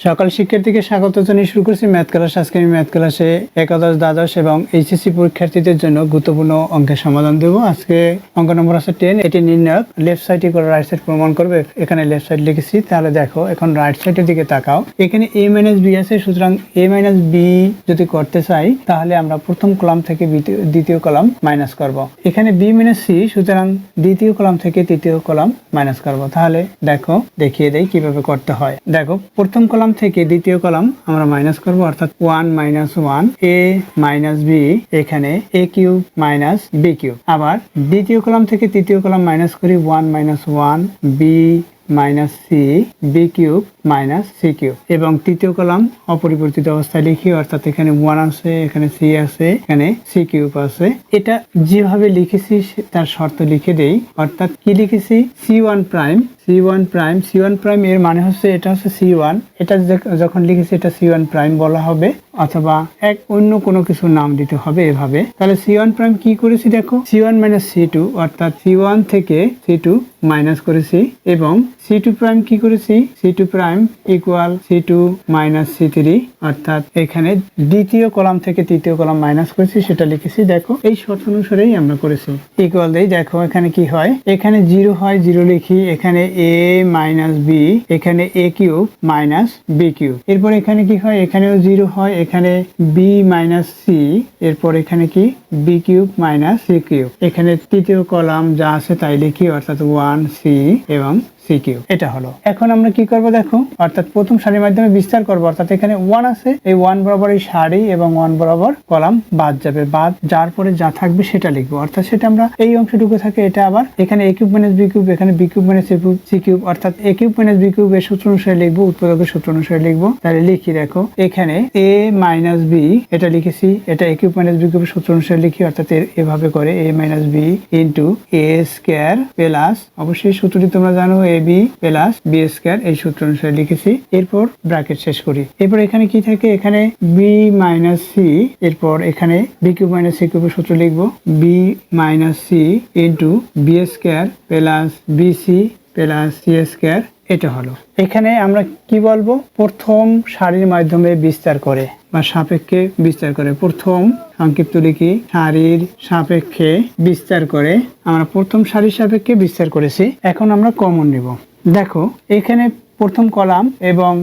সকল শিক্ষার্থীকে স্বাগত জানিয়ে শুরু করছি ম্যাথ ক্লাস। আজকে আমি ম্যাথ ক্লাসে একাদশ, দ্বাদশ এবং এইচএসসি পরীক্ষার্থীদের জন্য গুরুত্বপূর্ণ অঙ্কের সমাধান দেবো। আজকে অঙ্ক নম্বর আছে 10। এটি নির্ণায়ক, লেফট সাইডে করে রাইট সাইড প্রমাণ করবে। এখানে লেফট সাইড লিখেছি, তাহলে দেখো এখন রাইট সাইডের দিকে তাকাও। এখানে a মাইনাস বি আছে, সুতরাং a মাইনাস বি যদি করতে চাই তাহলে আমরা প্রথম কলাম থেকে দ্বিতীয় কলাম মাইনাস করব। এখানে b মাইনাস সি, সুতরাং দ্বিতীয় কলাম থেকে তৃতীয় কলাম মাইনাস করব। তাহলে দেখো দেখিয়ে দেই কিভাবে করতে হয়। দেখো প্রথম কলাম থেকে দ্বিতীয় কলাম আমরা মাইনাস করব, অর্থাৎ 1 মাইনাস 1 a মাইনাস বি, এখানে a cube minus B cube. আবার দ্বিতীয় কলাম থেকে তৃতীয় কলাম মাইনাস করি, 1 minus 1 b minus c b cube minus C cube. এবং তৃতীয় কলাম অপরিবর্তিত অবস্থায় লিখি, অর্থাৎ এখানে 1 আছে, এখানে সি আছে, এখানে সি কিউব আছে। এটা যেভাবে লিখেছি তার শর্ত লিখে দেই, অর্থাৎ কি লিখেছি, c1 prime c1 prime c1 prime এর মানে হচ্ছে এটা হচ্ছে c1। এটা যখন লিখেছি এটা c1 প্রাইম বলা হবে, অথবা এক অন্য কোনো কিছু নাম দিতে হবে এভাবে। তাহলে c1 প্রাইম কি করেছি দেখো, c1 মাইনাস c2, অর্থাৎ c1 থেকে c2 মাইনাস করেছি। এবং c2 প্রাইম কি করেছি, c2 prime equal c2 minus c3, অর্থাৎ এখানে দ্বিতীয় কলাম থেকে তৃতীয় কলাম মাইনাস করেছি, সেটা লিখেছি। দেখো এই শর্ত অনুসারেই আমরা করেছি। ইকুয়াল দেই, দেখো এখানে কি হয়, এখানে 0 হয়, 0 লিখি, এখানে a মাইনাস বি, এখানে a cube minus B cube. এরপর এখানে কি হয়, এখানেও 0 হয়, এখানে b মাইনাস সি, এরপর এখানে কি b cube minus C cube. এখানে তৃতীয় কলাম যা আছে তাই লিখি, অর্থাৎ 1 সি এবং সি কিউব। এটা হলো। এখন আমরা কি করব দেখো, অর্থাৎ প্রথম সারির মাধ্যমে বিস্তার করব, অর্থাৎ এখানে 1 আছে, এই 1 বরাবর এই সারি এবং 1 বরাবর কলাম বাদ যাবে, বাদ যার পরে যা থাকবে সেটা লিখবো, অর্থাৎ সেটা আমরা এই অংশটুকু থাকে এটা আবার এখানে a cube minus B cube, এখানে B cube minus C cube, অর্থাৎ a cube minus B cube এর সূত্র অনুসারে লিখবো, উৎপাদকের সূত্র অনুসারে লিখবো। তাহলে লিখি, দেখো এখানে a মাইনাস বি এটা লিখেছি, এটা a কিউব মাইনাস বি কিউবের সূত্র অনুসারে লিখি, অর্থাৎ এভাবে করে a minus b into a square plus, অবশ্যই সূত্রটি তোমরা জানো, a b plus b square, এই সূত্র অনুসারে লিখেছি। এরপর ব্র্যাকেট শেষ করি। এরপর এখানে কি থাকে, এখানে বি মাইনাস সি, এরপর এখানে বি কিউব মাইনাস সি কিউবের সূত্র লিখবো, b minus c into b square plus b c plus c square. এটা হলো। এখানে আমরা কি বলবো, প্রথম সারির মাধ্যমে বিস্তার করে বা সাপেক্ষে বিস্তার করে, প্রথম সংক্ষিপ্ত লিখি, সারির সাপেক্ষে বিস্তার করে, আমরা প্রথম সারির সাপেক্ষে বিস্তার করেছি। এখন আমরা কমন নিব। দেখো এখানে প্রথম কলাম এবং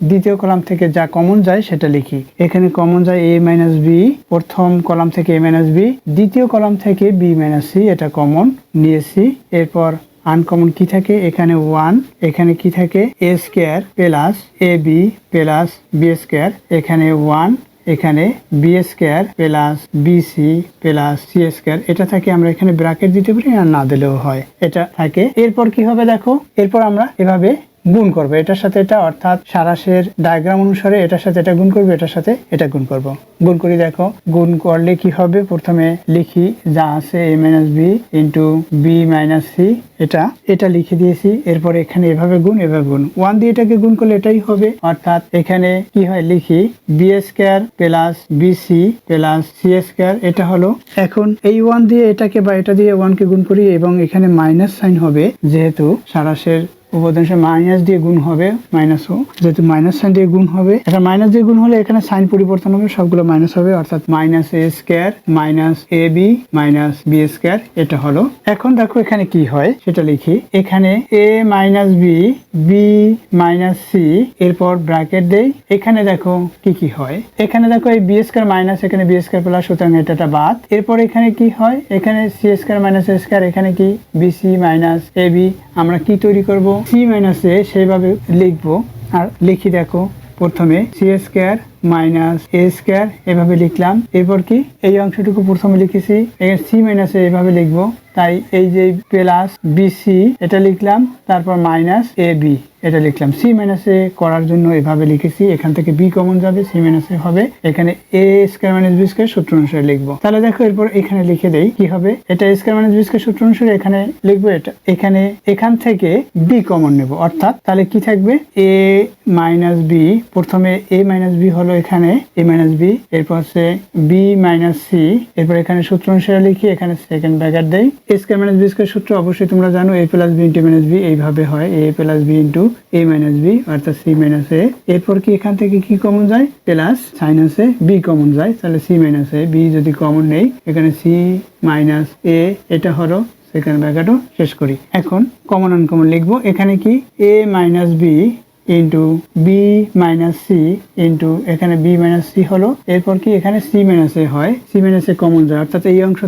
দ্বিতীয় কলাম থেকে যা কমন যায় সেটা লিখি। এখানে কমন যায় a মাইনাস বি, প্রথম কলাম থেকে a মাইনাস বি, দ্বিতীয় কলাম থেকে b মাইনাস সি, এটা কমন নিয়েছি। এরপর আনকমন কি থাকে, এখানে 1, এখানে কি থাকে a square plus a b plus b square, এখানে 1, এখানে b square plus b c plus c square. এটা থাকে, আমরা এখানে ব্র্যাকেট দিতে পারি আর না দিলেও হয়, এটা থাকে। এরপর কি হবে দেখো, এরপর আমরা এভাবে গুণ করবো এটার সাথে এটা, অর্থাৎ সারাংশের ডায়াগ্রাম অনুসারে এটার সাথে এটা গুণ করবো, এটার সাথে এটা গুণ করব। গুণ করি, দেখো গুণ করলে কি হবে, প্রথমে লিখি যা আছে a minus b into b minus c, এটা লিখে দিয়েছি। এরপর এখানে এভাবে গুণ, এভাবে গুণ, 1 দিয়ে এটাকে গুণ করলে এটাই হবে, অর্থাৎ এখানে কি হয়, লিখি b square plus b c plus c square. এটা হলো। এখন এই 1 দিয়ে এটাকে বা এটা দিয়ে 1 কে গুণ করি, এবং এখানে মাইনাস সাইন হবে, যেহেতু সারাংশের উপাদাংশে মাইনাস দিয়ে গুণ হবে, মাইনাসও যেহেতু মাইনাস সাইন দিয়ে গুণ হবে, এটা মাইনাস দিয়ে গুণ হলে এখানে সাইন পরিবর্তন হবে, সবগুলো মাইনাস হবে, অর্থাৎ minus a square minus a B minus b square. এটা হলো। এখন দেখো এখানে কি হয় সেটা লিখি, এখানে a minus b, b minus c, এরপর ব্র্যাকেট দেই। এখানে দেখো কি হয়, এখানে দেখো এই বি স্কয়ার মাইনাস, এখানে বি স্কয়ার প্লাস, সুতরাং এটা বাদ। এরপর এখানে কি হয়, এখানে c square minus a square, এখানে কি বিসি মাইনাস এ বি। আমরা কি তৈরি করব, সি মাইনাস এ সেইভাবে লিখবো। আর লিখি, দেখো প্রথমে C square minus a square এভাবে লিখলাম। এরপর কি এই অংশটুকু প্রথমে লিখেছি, এখানে সি মাইনাস এ এভাবে লিখবো, তাই এই যে প্লাস বিসি এটা লিখলাম, তারপর মাইনাস এ বি এটা লিখলাম। সি মাইনাস এ করার জন্য এভাবে লিখেছি, এখান থেকে বি কমন যাবে, সি মাইনাস এ হবে, এখানে এ স্কয়ার মাইনাস বি স্কয়ার সূত্র অনুসারে লিখবো। তাহলে দেখো এরপর এখানে লিখে দেই কি হবে, এটা স্কয়ার মাইনাস বি স্কয়ার সূত্র অনুসারে এখানে লিখবো, এটা এখানে এখান থেকে বি কমন নেব, অর্থাৎ তাহলে কি থাকবে, এ মাইনাস বি, প্রথমে এ মাইনাস বি হলো হলো এখানে a মাইনাস বি, এরপর হচ্ছে বি মাইনাস সি, এরপর এখানে সূত্র অনুসারে লিখি, এখানে সেকেন্ড ব্র্যাকেট দেই। A square minus b square সূত্র অবশ্যই তোমরা জানো, a plus b into minus b এইভাবে হয়, a plus b into a minus b অর্থাৎ সি মাইনাস এ। এরপর কি এখান থেকে কি কমন যায়, প্লাস সাইন আছে বি কমন যায়, তাহলে সি মাইনাস এ, বি যদি কমন নেই এখানে সি মাইনাস এ, এটা হলো সেকেন্ড ব্র্যাকেটও শেষ করি। এখন কমন আনকমন লিখবো, এখানে কি a minus b into b minus c into এখানে বি মাইনাস সি হলো, এরপর কি এখানে সি মাইনাস এ হয়, সি মাইনাস এ কমন যায় অর্থাৎ এই অংশ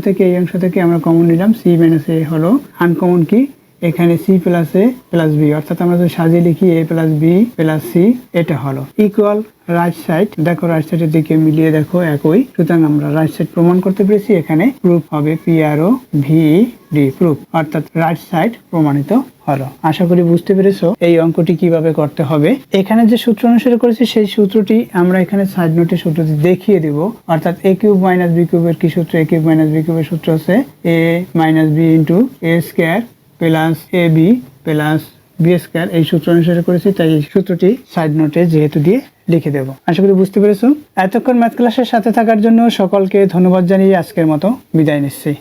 থেকে আমরা কমন নিলাম, সি মাইনাস এ হলো। আনকমন কি এখানে সি প্লাস এ প্লাস বি অর্থাৎ আমরা যদি সাজিয়ে লিখি এ প্লাস বি প্লাস সি, এটা হলো ইকুয়াল রাইট সাইড। দেখো রাইট সাইডের দিকে মিলিয়ে দেখো একই, সুতরাং আমরা রাইট সাইড প্রমাণ করতে পেরেছি। এখানে প্রুফ হবে PRO VD প্রুফ অর্থাৎ রাইট সাইড প্রমাণিত হলো। আশা করি বুঝতে পেরেছো এই অঙ্কটি কিভাবে করতে হবে। এখানে যে সূত্র অনুসারে করেছি সেই সূত্রটি আমরা এখানে সাইড নোটে সূত্রটি দেখিয়ে দিব, অর্থাৎ a কিউব মাইনাস বি কিউবের কি সূত্র, a কিউব মাইনাস বি কিউবের সূত্র হচ্ছে a minus b into a square plus a b plus b square. এই সূত্র অনুসারে করেছি, তাই এই সূত্রটি সাইড নোটে যেহেতু দিয়ে লিখে দেব। আশা করি বুঝতে পেরেছো। এতক্ষণ ম্যাথ ক্লাসের সাথে থাকার জন্য সকলকে ধন্যবাদ জানিয়ে আজকের মতো বিদায় নিচ্ছি।